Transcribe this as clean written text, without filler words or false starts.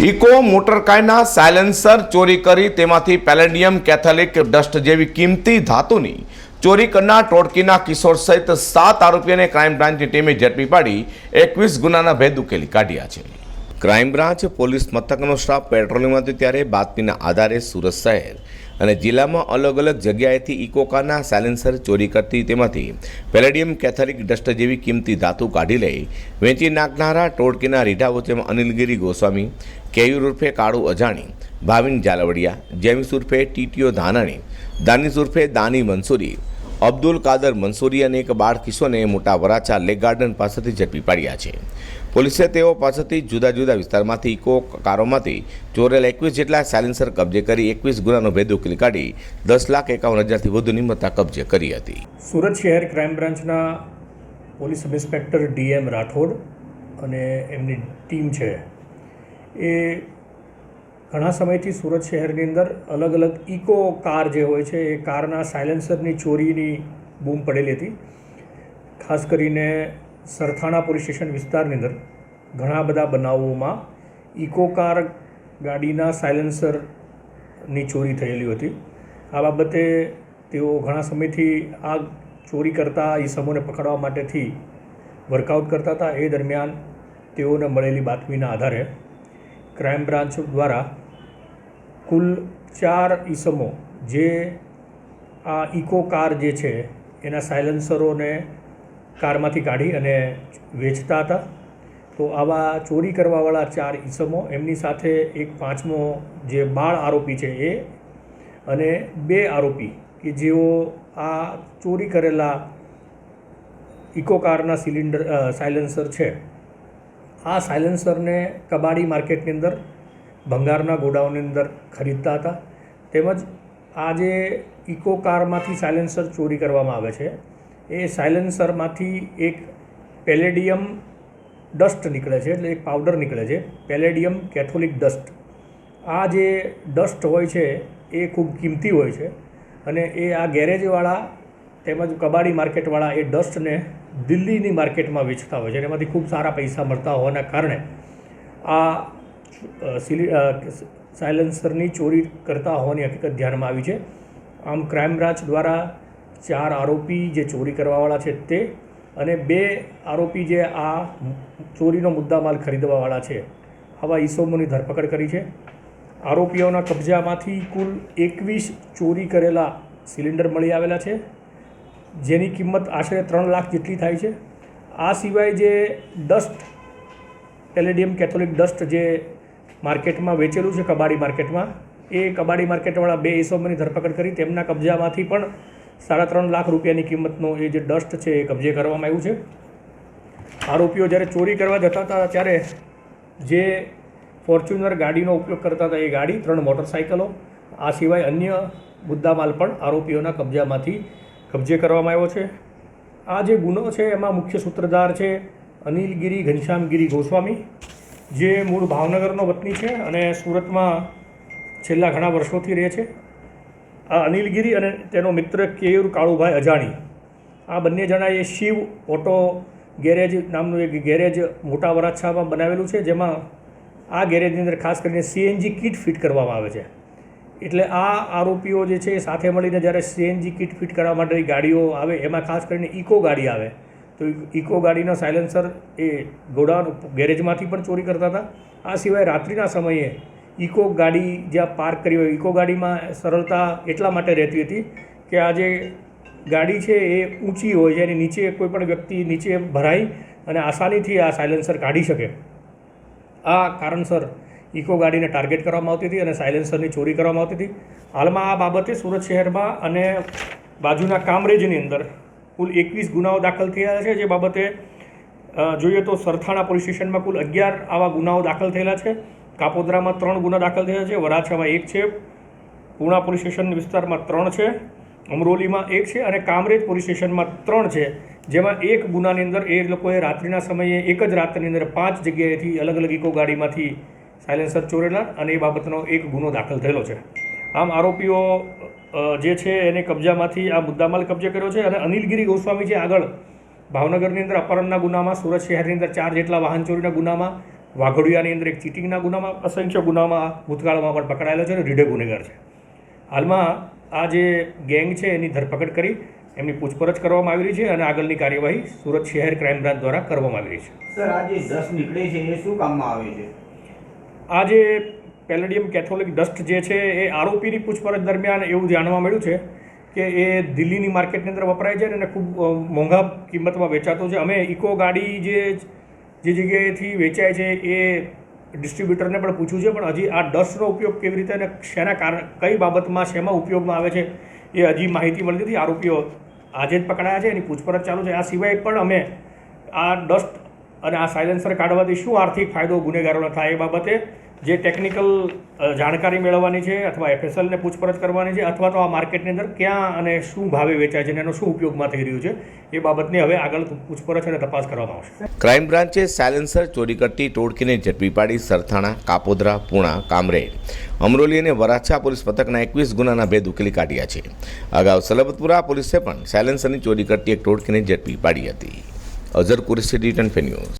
Eco મોટરકારના silencer ચોરી કરી તેમાંથી પેલેડિયમ કેથોલિક ડસ્ટ જેવી કિંમતી ધાતુની ચોરી કરનાર ટોળકીના કિશોર સહિત 7 આરોપીઓને ક્રાઇમ બ્રાન્ચની ટીમે ઝડપી પાડી 21 ગુનાના ભેદ ઉકેલી કાઢ્યા છે। ક્રાઇમ બ્રાન્ચ પોલીસ મથકનો સ્ટાફ પેટ્રોલિંગમાં હતો ત્યારે બાતમીના આધારે સુરત શહેર અને જિલ્લામાં અલગ અલગ જગ્યાએથી ઇકો કારના સાયલેન્સર ચોરી કરતી તેમાંથી પેલેડિયમ કેથોલિક ડસ્ટ જેવી કિંમતી ધાતુ કાઢી લઈ વેચી નાખનારા ટોળકીના રીઢા વચ્ચેમાં અનિલગીરી ગોસ્વામી, કેયુર ઉર્ફે કાળુ અજાણી, ભાવિન જાલવડિયા, જેમ્સ ઉર્ફે ટીટીઓ ધાનાણી, દાનિશ ઉર્ફે દાની મંસૂરી, અબ્દુલ કાદર મંસૂરી અને એક બાળ કિશોરને મોટા વરાછા લેક ગાર્ડન પાસેથી ઝડપી પાડ્યા છે। પોલીસે તેઓ પાસેથી જુદા જુદા વિસ્તારમાંથી ઇકો કારોમાંથી ચોરેલ 21 જેટલા સાયલેન્સર કબજે કરી 21 ગુનાનો ભેદ ઉકેલી કાઢી 10,51,000થી વધુની મત્તા કબજે કરી હતી। સુરત શહેર ક્રાઇમ બ્રાન્ચના police sub inspector DM Rathod અને એમની ટીમ છે એ ઘણા સમયથી સુરત શહેરની અંદર અલગ અલગ ઇકો કાર જે હોય છે એ કારના સાયલેન્સરની ચોરીની બૂમ પડેલી હતી। ખાસ કરીને સરથાણા પોલીસ સ્ટેશન વિસ્તારની અંદર ઘણા બધા બનાવોમાં ઇકો કાર ગાડીના સાયલેન્સરની ચોરી થયેલી હતી। આ બાબતે તેઓ ઘણા સમયથી આ ચોરી કરતા ઈસમોને પકડવા માટેથી વર્કઆઉટ કરતા હતા। એ દરમિયાન તેઓને મળેલી બાતમીના આધારે ક્રાઇમ બ્રાન્ચ દ્વારા કુલ 4 ઈસમો જે આ ઇકો કાર જે છે એના સાયલેન્સરોને કારમાંથી કાઢી અને વેચતા હતા। તો આવા ચોરી કરવાવાળા 4 ઈસમો, એમની સાથે એક 5મો જે બાળ આરોપી છે એ અને 2 આરોપી કે જેઓ આ ચોરી કરેલા ઇકો કારના સાયલેન્સર છે આ સાયલેન્સરને કબાડી માર્કેટની અંદર ભંગારના ગોડાઉનની અંદર ખરીદતા હતા। તેમજ આ જે ઇકો કારમાંથી સાયલેન્સર ચોરી કરવામાં આવે છે એ સાયલેન્સરમાંથી એક પેલેડિયમ ડસ્ટ નીકળે છે, એટલે એક પાવડર નીકળે છે, પેલેડિયમ કેથોલિક ડસ્ટ। આ જે ડસ્ટ હોય છે એ ખૂબ કિંમતી હોય છે અને એ આ ગેરેજવાળા તેમજ કબાડી માર્કેટવાળા એ ડસ્ટને દિલ્હીની માર્કેટમાં વેચતા હોય છે અને એમાંથી ખૂબ સારા પૈસા મળતા હોવાના કારણે આ સાયલેન્સરની ચોરી કરતા હોવાની હકીકત ધ્યાનમાં આવી છે। આમ ક્રાઇમ બ્રાન્ચ દ્વારા 4 આરોપી જે ચોરી કરવાવાળા છે તે અને 2 આરોપી જે આ ચોરીનો મુદ્દામાલ ખરીદવાવાળા છે આવા ઈસમોની ધરપકડ કરી છે। આરોપીઓના કબજામાંથી કુલ 21 ચોરી કરેલા સિલિન્ડર મળી આવેલા છે જેની કિંમત આશરે 3 લાખ જેટલી થાય છે। આ સિવાય જે ડસ્ટ પેલેડિયમ કેથોલિક ડસ્ટ જે માર્કેટમાં વેચેલું છે કબાડી માર્કેટમાં, એ કબાડી માર્કેટવાળા 2 ઈસમોની ધરપકડ કરી તેમના કબજામાંથી પણ 3.5 લાખ રૂપિયાની કિંમતનો એ જે ડસ્ટ છે એ કબજે કરવામાં આવ્યું છે। આરોપીઓ જ્યારે ચોરી કરવા જતા હતા ત્યારે જે ફોર્ચ્યુનર ગાડીનો ઉપયોગ કરતા હતા એ ગાડી, 3 મોટરસાઇકલો, આ સિવાય અન્ય મુદ્દામાલ પણ આરોપીઓના કબજામાંથી કબજે કરવામાં આવ્યો છે। આ જે ગુનો છે એમાં મુખ્ય સૂત્રધાર છે અનિલગીરી ઘનશ્યામગીરી ગોસ્વામી, જે મૂળ ભાવનગરનો વતની છે અને સુરતમાં છેલ્લા ઘણા વર્ષોથી રહે છે। આ અનિલગીરી અને તેનો મિત્ર કેયુર કાળુભાઈ અજાણી, આ બંને જણાએ શિવ ઓટો ગેરેજ નામનું એક ગેરેજ મોટા વરાછામાં બનાવેલું છે, જેમાં આ ગેરેજની અંદર ખાસ કરીને સીએનજી કિટ ફિટ કરવામાં આવે છે। એટલે આ આરોપીઓ જે છે એ સાથે મળીને જ્યારે સીએનજી કિટ ફિટ કરવા માટેની ગાડીઓ આવે એમાં ખાસ કરીને ઇકો ગાડી આવે તો ઇકો ગાડીના સાયલેન્સર એ ગોડાઉન ગેરેજમાંથી પણ ચોરી કરતા હતા। આ સિવાય રાત્રિના સમયે ઇકો ગાડી જ્યાં પાર્ક કરી હોય, ઇકો ગાડીમાં સરળતા એટલા માટે રહેતી હતી કે આ જે ગાડી છે એ ઊંચી હોય છે, એની નીચે કોઈપણ વ્યક્તિ નીચે ભરાઈ અને આસાનીથી આ સાયલેન્સર કાઢી શકે। આ કારણસર ઇકો ગાડીને ટાર્ગેટ કરવામાં આવતી હતી અને સાયલેન્સરની ચોરી કરવામાં આવતી હતી। હાલમાં આ બાબતે સુરત શહેરમાં અને બાજુના કામરેજની અંદર કુલ 21 ગુનાઓ દાખલ થયા છે। જે બાબતે જોઈએ તો સરથાણા પોલીસ સ્ટેશનમાં કુલ 11 આવા ગુનાઓ દાખલ થયેલા છે। કાપોદ્રામાં 3 ગુના દાખલ થયા છે, વરાછામાં 1 છે, પૂણા પોલીસ સ્ટેશન વિસ્તારમાં 3 છે, અમરોલીમાં 1 છે અને કામરેજ પોલીસ સ્ટેશનમાં 3 છે, જેમાં 1 ગુનાની અંદર એ લોકોએ રાત્રિના સમયે એક જ રાત્રિની અંદર 5 જગ્યાએથી અલગ અલગ ઇકો ગાડીમાંથી સાયલેન્સર ચોરેલા અને એ બાબતનો 1 ગુનો દાખલ થયેલો છે। આમ આરોપીઓ જે છે એને કબજામાંથી આ મુદ્દામાલ કબજે કર્યો છે અને અનિલગીરી ગોસ્વામી જે આગળ ભાવનગરની અંદર અપહરણના ગુનામાં, સુરત શહેરની અંદર 4 જેટલા વાહન ચોરીના ગુનામાં વાઘોડિયાની અંદર એક ચીટિંગના ગુનામાં અસંખ્ય ગુનામાં ભૂતકાળમાં પણ પકડાયેલો છે અને રીઢે ગુનેગાર છે. હાલમાં આ જે ગેંગ છે એની ધરપકડ કરી એમની પૂછપરછ કરવામાં આવી રહી છે અને આગળની કાર્યવાહી સુરત શહેર ક્રાઇમ બ્રાન્ચ દ્વારા કરવામાં આવી રહી છે. સર, આ જે ડસ્ટ નીકળે છે એ શું કામમાં આવે છે? આ જે પેલેડિયમ કેથોલિક ડસ્ટ જે છે એ આરોપીની પૂછપરછ દરમિયાન એવું જાણવા મળ્યું છે કે એ દિલ્હીની માર્કેટની અંદર વપરાય છે અને ખૂબ મોંઘા કિંમતમાં વેચાતો છે. અમે ઇકો ગાડી જે જગ્યાએથી વેચાય છે એ ડિસ્ટ્રીબ્યુટરને પણ પૂછ્યું છે, પણ હજી આ ડસ્ટનો ઉપયોગ કેવી રીતે અને શેના કારણ કઈ બાબતમાં શેમાં ઉપયોગમાં આવે છે એ હજી માહિતી મળી નથી. આરોપીઓ આજે જ પકડાયા છે, એની પૂછપરછ ચાલુ છે. આ સિવાય પણ અમે આ ડસ્ટ અને આ સાયલેન્સર કાઢવાથી શું આર્થિક ફાયદો ગુનેગારોને થાય એ બાબતે જે ટેકનિકલ જાણકારી મેળવવાની છે અથવા FSLને પૂછપરછ કરવાની છે અથવા તો આ માર્કેટની અંદર ક્યાં અને શું ભાવે વેચાય છે અને એનો શું ઉપયોગમાં થઈ રહ્યું છે એ બાબતની હવે આગળ પૂછપરછ અને તપાસ કરવામાં આવશે. ક્રાઇમ બ્રાન્ચે સાયલેન્સર ચોરી કરતી ટોળકીને ઝડપી પાડી સરથાણા, કાપોદ્રા, પૂણા, કામરેજ, અમરોલી અને વરાછા પોલીસ મથકના 21 ગુનાના ભેદ ઉકેલી કાઢ્યા છે. અગાઉ સલબતપુરા પોલીસે પણ સાયલેન્સરની ચોરી કરતી એક ટોળકીને ઝડપી પાડી હતી. Azhar Qureshi, return news.